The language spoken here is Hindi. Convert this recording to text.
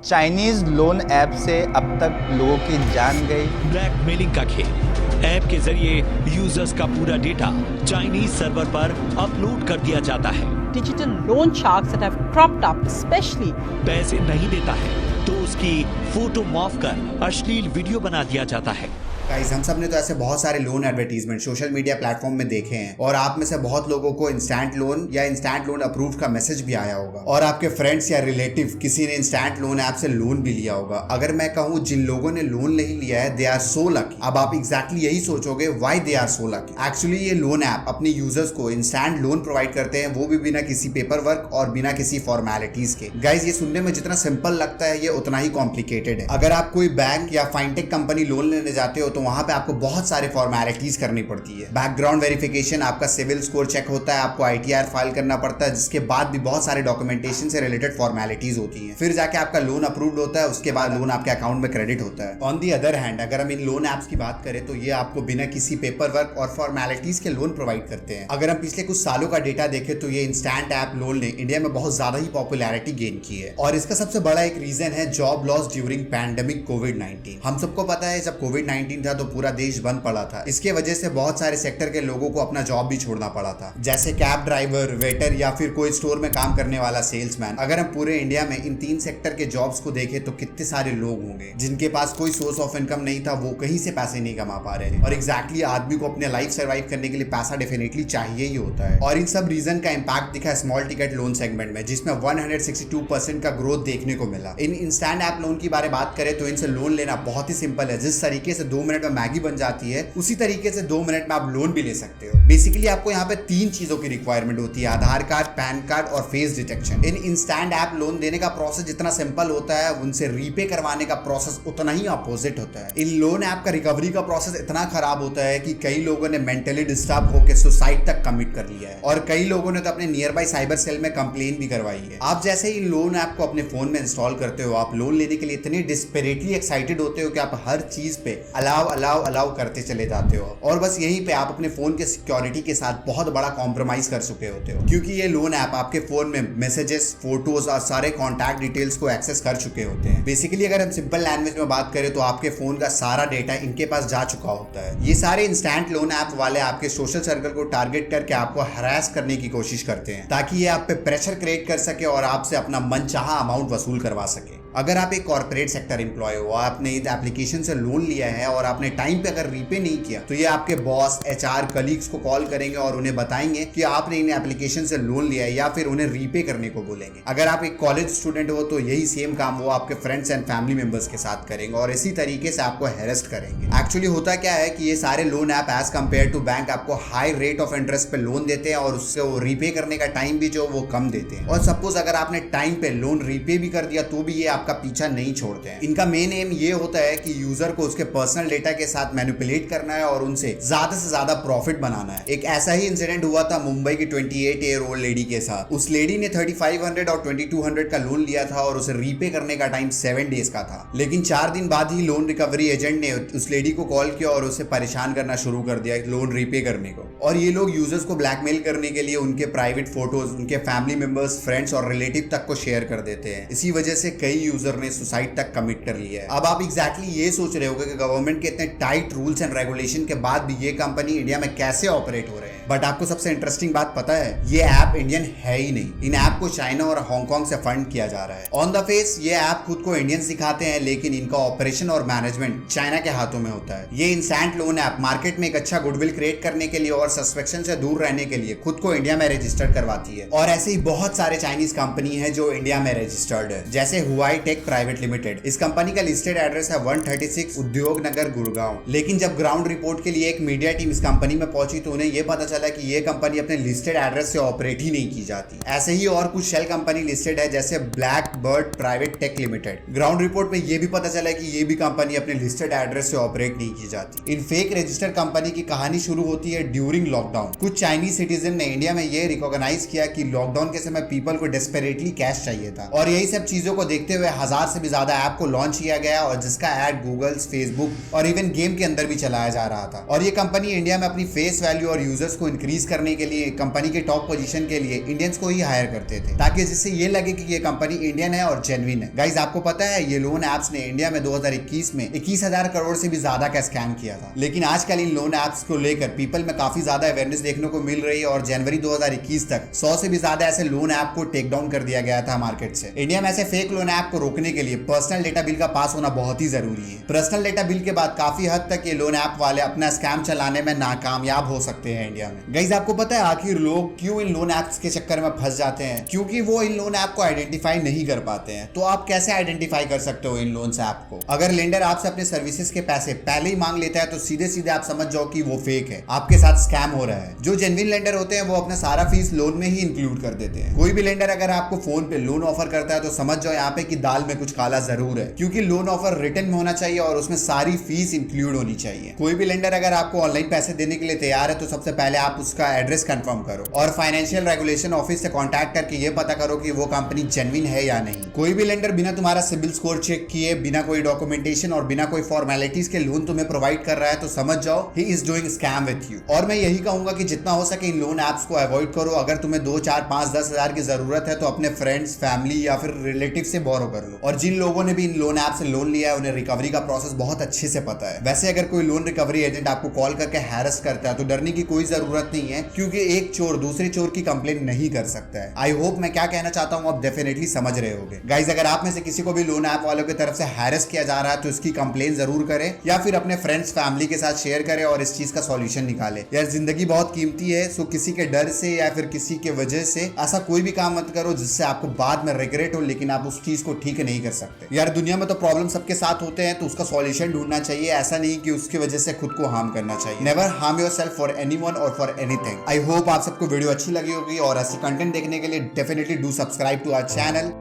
चाइनीज लोन ऐप से अब तक लोगों की जान गई। ब्लैकमेलिंग का खेल। ऐप के जरिए यूजर्स का पूरा डेटा चाइनीज सर्वर पर अपलोड कर दिया जाता है। Digital loan sharks that have cropped up, especially पैसे नहीं देता है तो उसकी फोटो मॉफ कर अश्लील वीडियो बना दिया जाता है। गाइस, हम सब ने तो ऐसे बहुत सारे loan advertisement social media platform में देखे हैं और आप में से बहुत लोगों को इंस्टेंट लोन या इंस्टेंट लोन अप्रूव का मैसेज भी आया होगा और आपके फ्रेंड्स या रिलेटिव किसी ने इंस्टेंट लोन ऐप से लोन भी लिया होगा। अगर मैं कहूँ जिन लोगों ने लोन नहीं लिया है दे आर सो लकी। अब आप एग्जैक्टली यही सोचोगे why they are so lucky. Actually ये लोन ऐप अपने यूजर्स को इंस्टेंट लोन प्रोवाइड करते हैं, वो भी बिना किसी पेपर वर्क और बिना किसी फॉर्मेलिटीज के। गाइस, ये सुनने में जितना सिंपल लगता है ये उतना ही कॉम्प्लिकेटेड है। अगर आप कोई बैंक या फाइनटेक कंपनी लोन लेने जाते हो तो वहां पे आपको बहुत सारे फॉर्मेलिटीज करनी पड़ती है। बैकग्राउंड वेरिफिकेशन, आपका सिविल स्कोर चेक होता है, आपको आईटीआर फाइल करना पड़ता है, जिसके बाद भी बहुत सारे डॉक्यूमेंटेशन से रिलेटेड फॉर्मेलिटीज होती हैं। फिर जाके आपका लोन अप्रूव्ड होता है, उसके बाद लोन आपके अकाउंट में क्रेडिट होता है। ऑन दी अदर हैंड अगर हम इन लोन एप्स की बात करें तो ये आपको बिना किसी पेपर वर्क और फॉर्मेलिटीज के लोन प्रोवाइड करते हैं। अगर हम पिछले कुछ सालों का डेटा देखें तो ये इंस्टेंट ऐप लोन ने इंडिया में बहुत ज्यादा ही पॉपुलैरिटी गेन की है और इसका सबसे बड़ा एक रीजन है जॉब लॉस ड्यूरिंग पैंडेमिक कोविड-19। हम सबको पता है जब कोविड-19 था तो पूरा देश बंद पड़ा था। इसके वजह से बहुत सारे सेक्टर के लोगों को अपना जॉब भी छोड़ना पड़ा था, जैसे कैब ड्राइवर, वेटर या फिर कोई स्टोर में काम करने वाला सेल्समैन। अगर हम पूरे इंडिया में इन 3 सेक्टर के जॉब्स को देखें तो कितने सारे लोग होंगे जिनके पास कोई सोर्स ऑफ इनकम नहीं था, वो कहीं से पैसे नहीं कमा पा रहे थे। और एग्जैक्टली आदमी को अपने लाइफ सर्वाइव करने के लिए पैसा डेफिनेटली चाहिए ही होता है। और इन सब रीजन का इंपैक्ट दिखा है स्मॉल टिकट लोन सेगमेंट में, जिसमें 162% का ग्रोथ देखने को मिला। इन इंस्टेंट ऐप लोन की बात करें तो इनसे लोन लेना बहुत ही सिंपल है। जिस तरीके से 2 मिनट में मैगी बन जाती है उसी तरीके से 2 मिनट में आप लोन भी ले सकते हो। बेसिकली आपको यहाँ पे 3 चीजों की रिक्वायरमेंट होती है, आधार कार्ड, पैन कार्ड और फेस डिटेक्शन। इन इंस्टेंट ऐप लोन देने का प्रोसेस जितना सिंपल होता है उनसे रीपे करवाने का प्रोसेस उतना ही अपोजिट होता है। इन लोन ऐप का रिकवरी का प्रोसेस इतना खराब होता है कि कई लोगों ने मेंटली डिस्टर्ब होकर सुसाइड तक कमिट कर लिया है और कई लोगों ने तो अपने नियर बाई साइबर सेल में कंप्लेन भी करवाई है। आप जैसे ही लोन ऐप को अपने फोन में इंस्टॉल करते हो आप लोन लेने के लिए इतने डिस्परेटली एक्साइटेड होते हो कि आप हर चीज पे अलाउ करते चले जाते हो और बस यहीं पे आप अपने फोन के सिक्योरिटी के साथ बहुत बड़ा कॉम्प्रोमाइज कर चुके होते हो, क्योंकि ये लोन ऐप आपके फोन में मैसेजेस, फोटोज और सारे कॉन्टैक्ट डिटेल्स को एक्सेस कर चुके होते हैं। बेसिकली अगर हम सिंपल लैंग्वेज में बात करें तो आपके फोन का सारा डेटा इनके पास जा चुका होता है। ये सारे इंस्टेंट लोन ऐप वाले आपके सोशल सर्कल को टारगेट करके आपको हरास करने की कोशिश करते हैं ताकि ये आप पे प्रेशर क्रिएट कर सके और आपसे अपना मनचाहा अमाउंट वसूल करवा सके। अगर आप एक कॉर्पोरेट सेक्टर एम्प्लॉय हो, आपने इस एप्लीकेशन से लोन लिया है और आपने टाइम पे अगर रीपे नहीं किया तो ये आपके बॉस, एचआर, कलीग्स को कॉल करेंगे और उन्हें बताएंगे कि आपने इन एप्लीकेशन से लोन लिया है या फिर उन्हें रीपे करने को बोलेंगे। अगर आप एक कॉलेज स्टूडेंट हो तो यही सेम काम वो आपके फ्रेंड्स एंड फैमिली मेंबर्स के साथ करेंगे और इसी तरीके से आपको हेरेस्ट करेंगे। एक्चुअली होता क्या है कि ये सारे loan app as compare to bank आपको हाई रेट ऑफ इंटरेस्ट पे लोन देते हैं और उससे वो रीपे करने का टाइम भी जो वो कम देते हैं। और सपोज अगर आपने टाइम पे लोन रीपे भी कर दिया तो भी ये आपका पीछा नहीं छोड़ते हैं। इनका मेन एम ये होता है कि यूजर को उसके पर्सनल डेटा के साथ मैनिपुलेट करना है और उनसे ज्यादा से ज्यादा प्रॉफिट बनाना है। एक ऐसा ही इंसिडेंट हुआ था मुंबई की 28 ईयर ओल्ड लेडी के साथ। उस लेडी ने 3500 और 2200 का लोन लिया था और उसे रीपे करने का टाइम 7 डेज का था, लेकिन 4 दिन बाद ही लोन रिकवरी एजेंट ने उस लेडी को कॉल किया और उसे परेशान करना शुरू कर दिया लोन रीपे करने को। और ये लोग यूजर्स को ब्लैकमेल करने के लिए उनके प्राइवेट फोटोज उनके फैमिली मेंबर्स, फ्रेंड्स और रिलेटिव तक को शेयर कर देते हैं। इसी वजह से कई यूजर ने सुसाइड तक कमिट कर लिया है। अब आप एग्जैक्टली ये सोच रहे होगे कि गवर्नमेंट के इतने टाइट रूल्स एंड रेगुलेशन के बाद भी ये कंपनी इंडिया में कैसे ऑपरेट हो रहे हैं। बट आपको सबसे इंटरेस्टिंग बात पता है, ये ऐप इंडियन है ही नहीं। इन ऐप को चाइना और हांगकांग से फंड किया जा रहा है। ऑन द फेस ये ऐप खुद को इंडियंस दिखाते हैं, लेकिन इनका ऑपरेशन और मैनेजमेंट चाइना के हाथों में होता है। ये इंस्टेंट लोन ऐप मार्केट में एक अच्छा गुडविल क्रिएट करने के लिए और सस्पेक्शन से दूर रहने के लिए खुद को इंडिया में रजिस्टर्ड करवाती है। और ऐसे ही बहुत सारे चाइनीज कंपनी है जो इंडिया में रजिस्टर्ड है, जैसे हुआई टेक प्राइवेट लिमिटेड। इस कंपनी का लिस्टेड एड्रेस है 136 उद्योग नगर, गुड़गांव। लेकिन जब ग्राउंड रिपोर्ट के लिए एक मीडिया टीम इस कंपनी में पहुंची तो उन्हें यह पता चला कि ये कंपनी अपने लिस्टेड एड्रेस से ऑपरेट ही नहीं की जाती। ऐसे ही और कुछ शेल कंपनी लिस्टेड है जैसे Black Bird Private Tech Limited. Ground report में यह भी पता चला कि ये भी कंपनी अपने लिस्टेड एड्रेस से ऑपरेट नहीं की जाती। इन फेक रजिस्टर्ड कंपनी की कहानी शुरू होती है ड्यूरिंग लॉकडाउन। कुछ चाइनीज सिटीजन ने इंडिया में यह रिकॉग्नाइज किया कि लॉकडाउन के समय पीपल को डेस्परेटली कैश चाहिए था और यही सब चीजों को देखते हुए 1000 से भी ज्यादा ऐप को लॉन्च किया गया और जिसका ऐड गूगल, फेसबुक और इवन गेम के अंदर भी चलाया जा रहा था। और ये कंपनी इंडिया में अपनी फेस वैल्यू और यूजर्स को को इंक्रीज करने के लिए, कंपनी के टॉप पोजीशन के लिए इंडियंस को ही हायर करते थे, ताकि जिससे ये लगे कि ये कंपनी इंडियन है और जेन्युइन है। गाइज आपको पता है ये लोन एप्स ने इंडिया में 2021 में 21,000 करोड़ से भी ज्यादा का स्कैम किया था। लेकिन आजकल इन लोन एप्स को लेकर पीपल में काफी ज्यादा अवेयरनेस देखने को मिल रही है और जनवरी 2021 तक 100 से भी ज्यादा ऐसे लोन ऐप को टेक डाउन कर दिया गया था मार्केट से। इंडिया में ऐसे फेक लोन ऐप को रोकने के लिए पर्सनल डेटा बिल का पास होना बहुत ही जरूरी है। पर्सनल डेटा बिल के बाद काफी हद तक ये लोन ऐप वाले अपना स्कैम चलाने में नाकामयाब हो सकते हैं इंडिया में। गाइस आपको पता है आखिर लोग क्यों इन लोन ऐप्स के चक्कर में फंस जाते हैं? क्योंकि वो इन लोन ऐप को आइडेंटिफाई नहीं कर पाते हैं। तो आप कैसे आइडेंटिफाई कर सकते हो इन लोन ऐप को? अगर लेंडर आपसे अपने सर्विसेज के पैसे पहले ही मांग लेता है तो सीधे सीधे आप समझ जाओ कि वो फेक है, आपके साथ स्कैम हो रहा है। जो जेन्युइन लेंडर होते हैं वो अपना सारा फीस लोन में ही इंक्लूड कर देते हैं। कोई भी लेंडर अगर आपको फोन पे लोन ऑफर करता है तो समझ जाओ यहाँ पे कि दाल में कुछ काला जरूर है, क्योंकि लोन ऑफर रिटन में होना चाहिए और उसमें सारी फीस इंक्लूड होनी चाहिए। कोई भी लेंडर अगर आपको ऑनलाइन पैसे देने के लिए तैयार है तो सबसे पहले आप उसका एड्रेस कंफर्म करो और फाइनेंशियल रेगुलेशन ऑफिस से कॉन्टैक्ट करके ये पता करो कि वो कंपनी जेन्युइन है या नहीं। कोई भी लेंडर बिना तुम्हारा सिबिल स्कोर चेक किए, बिना कोई डॉक्यूमेंटेशन और बिना कोई फॉर्मेलिटीज के लोन तुम्हें प्रोवाइड कर रहा है तो समझ जाओ he is doing scam with you. और मैं यही कहूंगा कि जितना हो सके इन लोन एप्स को अवॉइड करो। अगर तुम्हें 2, 4, 5, 10 हजार की जरूरत है तो अपने फ्रेंड्स, फैमिली या फिर रिलेटिव से बोरो कर लो। और जिन लोगों ने भी इन लोन ऐप से लोन लिया है उन्हें रिकवरी का प्रोसेस बहुत अच्छे से पता है। वैसे अगर कोई लोन रिकवरी एजेंट आपको कॉल करके हैरेस करता है तो डरने की कोई जरूरत नहीं है, क्योंकि एक चोर दूसरे चोर की कंप्लेंट नहीं कर सकता है। आई होप मैं क्या कहना चाहता हूं आप डेफिनेटली समझ रहे होगे। गाइज अगर आप में से किसी को भी लोन ऐप वालों की तरफ से हैरेस किया जा रहा है तो इसकी कंप्लेन जरूर करें या फिर अपने फ्रेंड्स, फैमिली के साथ शेयर करें और इस चीज का सॉल्यूशन निकाले। यार जिंदगी बहुत कीमती है, सो किसी के डर से या फिर किसी के वजह से ऐसा कोई भी काम मत करो जिससे आपको बाद में रिग्रेट हो लेकिन आप उस चीज को ठीक नहीं कर सकते। यार दुनिया में तो प्रॉब्लम सबके साथ होते हैं तो उसका सॉल्यूशन ढूंढना चाहिए, ऐसा नहीं कि उसकी वजह से खुद को हार्म करना चाहिए। Never harm yourself for anyone और फॉर एनीथिंग। आई होप आप सबको वीडियो अच्छी लगी होगी और ऐसी कंटेंट देखने के लिए definitely do subscribe to our channel.